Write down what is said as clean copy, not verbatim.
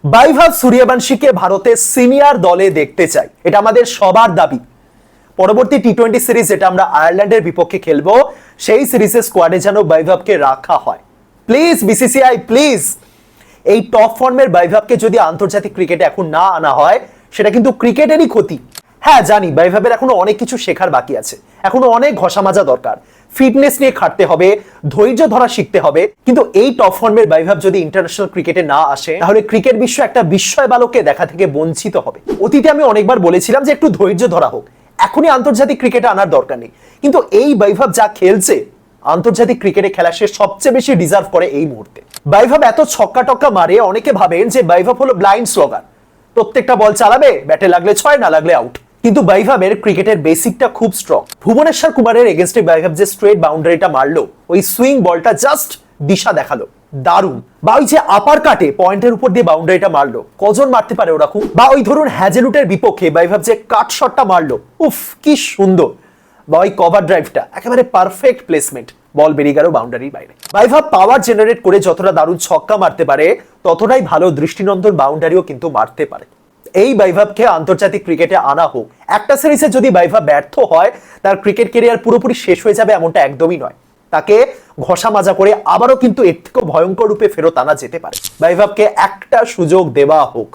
বৈভব সূর্যবংশীকে ভারতের সিনিয়র দলে দেখতে চাই, এটা আমাদের সবার দাবি। পরবর্তী টি-20 সিরিজ যেটা আমরা আয়ারল্যান্ডের বিপক্ষে খেলবো, সেই সিরিজের স্কোয়াডে যেন বৈভবকে রাখা হয়। প্লিজ বিসিসিআই প্লিজ, এই টপ ফর্মের বৈভবকে যদি আন্তর্জাতিক ক্রিকেটে এখন না আনা হয়, সেটা কিন্তু ক্রিকেটেরই ক্ষতি। হ্যাঁ জানি বৈভবের এখনো অনেক কিছু শেখার বাকি আছে, এখনো অনেক ঘষা মাজা দরকার, ফিটনেস নিয়ে খাটতে হবে, ধৈর্য ধরা শিখতে হবে। কিন্তু এই টপ ফর্মের বৈভব যদি ইন্টারন্যাশনাল ক্রিকেটে না আসে, তাহলে ক্রিকেট বিশ্ব একটা বিস্ময় বালককে দেখা থেকে বঞ্চিত হবে। অতীতে আমি অনেকবার বলেছিলাম যে একটু ধৈর্য ধরা হোক, এখনই আন্তর্জাতিক ক্রিকেটে আনার দরকার নেই। কিন্তু এই বৈভব যা খেলছে, আন্তর্জাতিক ক্রিকেটে খেলা সে সবচেয়ে বেশি ডিজার্ভ করে এই মুহূর্তে। বৈভব এত ছক্কা টক্কা মারে, অনেকে ভাবেন যে বৈভব হলো ব্লাইন্ড স্লোগার, প্রত্যেকটা বল চালাবে, ব্যাটে লাগলে 6, না লাগলে আউট। কিন্তু বৈভবের ক্রিকেটের বেসিকটা খুব স্ট্রং। ভুবনেশ্বর কুমারের এগেনস্টে বৈভব যে স্ট্রেট বাউন্ডারিটা মারলো, ওই সুইং বলটা জাস্ট দিশা দেখালো, দারুণ। বা ওই যে আপার কাটে পয়েন্টের উপর দিয়ে বাউন্ডারিটা মারলো, কজন মারতে পারে ওরকম। বা ওই ধরুন হ্যাজেলউডের বিপক্ষে বৈভব যে কাট শটটা মারলো, উফ কি সুন্দর। বা ওই কভার ড্রাইভটা একেবারে পারফেক্ট প্লেসমেন্ট, বল বেরিয়ে গেল বাউন্ডারির বাইরে। বৈভব পাওয়ার জেনারেট করে যতটা দারুণ ছক্কা মারতে পারে, ততটাই ভালো দৃষ্টিনন্দন বাউন্ডারিও কিন্তু মারতে পারে। এই বৈভবকে আন্তর্জাতিক ক্রিকেটে আনা হোক। একটা সিরিজে যদি বৈভব ব্যর্থ হয়, তার ক্রিকেট ক্যারিয়ার পুরোপুরি শেষ হয়ে যাবে এমনটা একদমই নয়। তাকে ঘষা মাজা করে আবারও কিন্তু এর থেকেও ভয়ঙ্কর রূপে ফেরত আনা যেতে পারে। বৈভবকে একটা সুযোগ দেওয়া হোক।